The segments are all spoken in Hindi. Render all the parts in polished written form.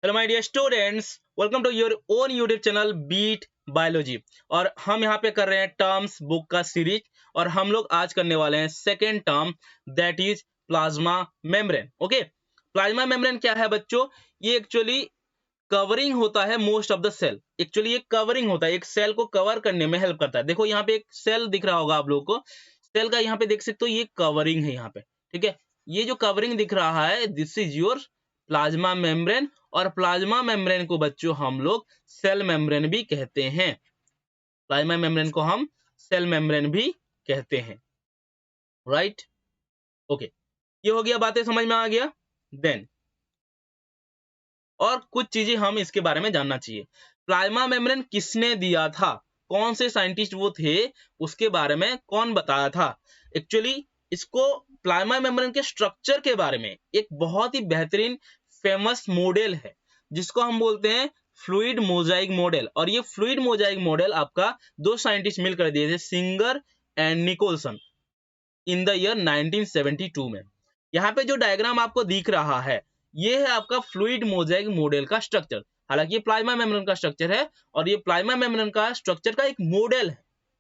Hello my dear students, welcome to your own YouTube channel beat biology. और हम यहाँ पे कर रहे हैं टर्म्स बुक का सीरीज, और हम लोग आज करने वाले हैं second term, that is plasma membrane. Okay, plasma membrane क्या है बच्चों? ये एक्चुअली कवरिंग होता है most of the cell. Actually ये कवरिंग होता है, एक सेल को कवर करने में हेल्प करता है। देखो यहाँ पे एक सेल दिख रहा होगा आप लोगों को, सेल का यहाँ पे देख सकते हो ये कवरिंग है यहाँ पे, ठीक है। ये जो कवरिंग दिख रहा है this is your plasma membrane, और प्लाज्मा मेम्ब्रेन को बच्चों हम लोग सेल मेम्ब्रेन भी कहते हैं। प्लाज्मा मेम्ब्रेन को हम सेल मेम्ब्रेन भी कहते हैं, राइट। ओके, ये हो गया, बातें समझ में आ गया। देन और कुछ चीजें हम इसके बारे में जानना चाहिए। प्लाज्मा मेम्ब्रेन किसने दिया था, कौन से साइंटिस्ट वो थे, उसके बारे में कौन बताया था। एक्चुअली इसको प्लाज्मा मेम्ब्रेन के स्ट्रक्चर के बारे में एक बहुत ही बेहतरीन फेमस मॉडल है जिसको हम बोलते हैं फ्लूइड मोजाइक मॉडल। और ये फ्लूइड मोजाइक मॉडल आपका दो साइंटिस्ट मिलकर दिए थे, Singer and Nicolson, in the year 1972 में। यहाँ पे जो डायग्राम आपको दिख रहा है ये है आपका फ्लूइड मोजाइक मॉडल का स्ट्रक्चर। हालांकि ये प्लाज्मा मेम्ब्रेन का स्ट्रक्चर है, और ये प्लाज्मा मेम्ब्रेन का स्ट्रक्चर का एक मॉडल है,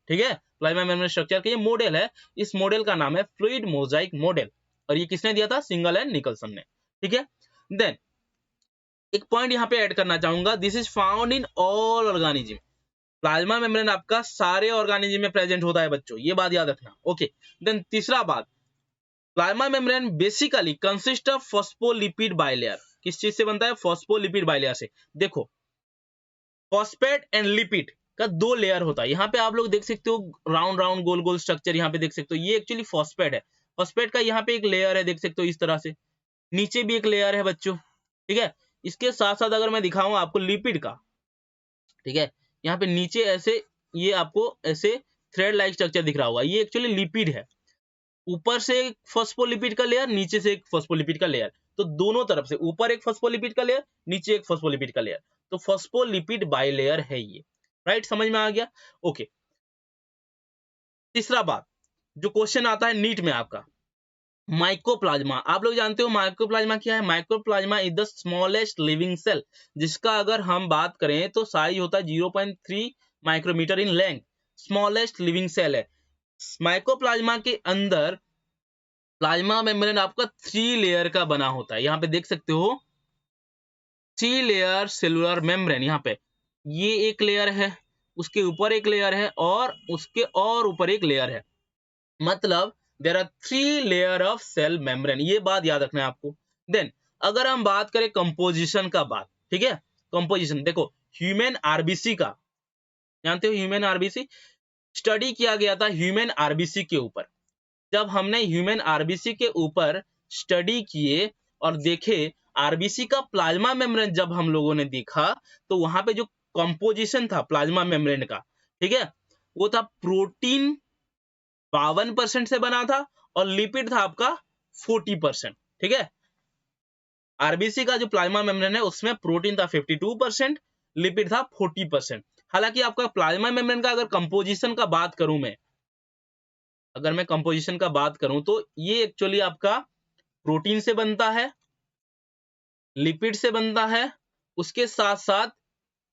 ठीक है। प्लाज्मा मेम्ब्रेन स्ट्रक्चर का ये मॉडल है, इस मॉडल का नाम है फ्लूइड मोजाइक मॉडल, और ये किसने दिया था? सिंगल एंड निकलसन ने, ठीक है। देन एक पॉइंट यहाँ पे ऐड करना चाहूंगा, this is found in all organism. Plasma membrane आपका सारे ऑर्गेनिज्म में प्रेजेंट होता है बच्चों, ये बात याद रखना। ओके, देन तीसरा बात, plasma membrane basically consist of phospholipid bilayer. किस चीज से बनता है? फॉस्फोलिपिड बाइलेयर से। देखो, फॉस्फेट एंड लिपिड का दो लेयर होता है। यहाँ पे आप लोग देख सकते हो राउंड राउंड गोल गोल स्ट्रक्चर यहाँ पे देख सकते हो, ये एक्चुअली फॉस्फेट है। फॉस्फेट का यहाँ पे एक लेयर है, देख सकते हो इस तरह से, नीचे भी एक लेयर है बच्चों, ठीक है। इसके साथ साथ अगर मैं दिखाऊं आपको लिपिड का, ठीक है, यहाँ पे नीचे ऐसे ये आपको ऐसे थ्रेड लाइक स्ट्रक्चर दिख रहा होगा, ये एक्चुअली लिपिड है। ऊपर से एक फॉस्फोलिपिड का लेयर, नीचे से एक फॉस्फोलिपिड का लेयर, तो दोनों तरफ से ऊपर एक फॉस्फोलिपिड का लेयर, नीचे एक फॉस्फोलिपिड का लेयर, तो फॉस्फोलिपिड बाइलेयर है ये, राइट। समझ में आ गया? ओके, तीसरा बात जो क्वेश्चन आता है नीट में आपका, माइकोप्लाज्मा। आप लोग जानते हो माइकोप्लाज्मा क्या है? Mycoplasma is the smallest living cell, जिसका अगर हम बात करें तो साइज होता है 0.3 micrometer in length. Smallest living cell है। माइकोप्लाज्मा के अंदर प्लाज्मा मेम्ब्रेन आपका 3 लेयर का बना होता है। यहाँ पे देख सकते हो 3 लेयर सेलुलर मेम्ब्रेन। यहाँ पे ये एक लेयर है, उसके ऊपर एक लेयर है, और उसके और ऊपर एक लेयर है। मतलब there are 3 layer of cell membrane, ये बात याद रखना है आपको। देन अगर हम बात करें कंपोजिशन का बात, ठीक है, कंपोजिशन देखो, ह्यूमन आरबीसी का, जानते हो ह्यूमन आरबीसी, स्टडी किया गया था ह्यूमन आरबीसी के ऊपर। जब हमने ह्यूमन आरबीसी के ऊपर स्टडी किए और देखे आरबीसी का प्लाज्मा मेम्ब्रेन, जब हम लोगों ने देखा तो वहां पे जो कंपोजिशन था प्लाज्मा मेम्ब्रेन का, ठीक है, वो था प्रोटीन 52% से बना था, और लिपिड था आपका 40%, ठीक है। आरबीसी का जो प्लाज्मा मेम्ब्रेन है उसमें प्रोटीन था 52%, लिपिड था 40%। हालांकि आपका प्लाज्मा मेम्ब्रेन का अगर कंपोजिशन का बात करूं मैं, अगर मैं कंपोजिशन का बात करूं तो ये एक्चुअली आपका प्रोटीन से बनता है, लिपिड से बनता है, उसके साथ साथ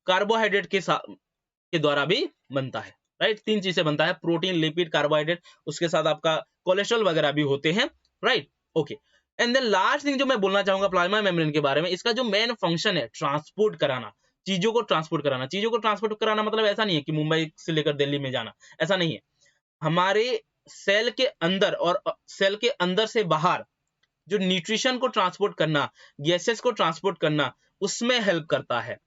कार्बोहाइड्रेट के द्वारा भी बनता है, राइट। 3 चीज से बनता है, प्रोटीन, लिपिड, कार्बोहाइड्रेट, उसके साथ आपका कोलेस्ट्रॉल वगैरह भी होते हैं, right. Okay, and then last thing जो मैं बोलना चाहूंगा प्लाज्मा मेम्ब्रेन के बारे में, इसका जो मेन फंक्शन है ट्रांसपोर्ट कराना, चीजों को ट्रांसपोर्ट कराना। चीजों को ट्रांसपोर्ट कराना मतलब ऐसा नहीं है कि मुंबई से लेकर दिल्ली में जाना, ऐसा नहीं है। हमारे सेल के अंदर और सेल के अंदर से बाहर जो न्यूट्रिशन को ट्रांसपोर्ट करना, गैसेस को ट्रांसपोर्ट करना, उसमें हेल्प करता है।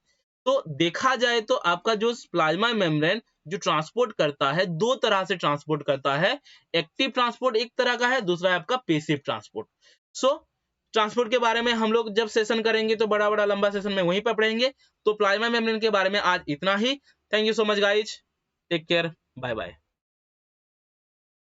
तो देखा जाए तो आपका जो प्लाज्मा मेम्ब्रेन जो ट्रांसपोर्ट करता है, दो तरह से ट्रांसपोर्ट करता है। एक्टिव ट्रांसपोर्ट एक तरह का है, दूसरा है आपका पैसिव ट्रांसपोर्ट। सो ट्रांसपोर्ट के बारे में हम लोग जब सेशन करेंगे तो बड़ा बड़ा लंबा सेशन में वहीं पर पढ़ेंगे। तो प्लाज्मा मेम्ब्रेन के बारे में आज इतना ही। Thank you so much guys, take care, bye bye.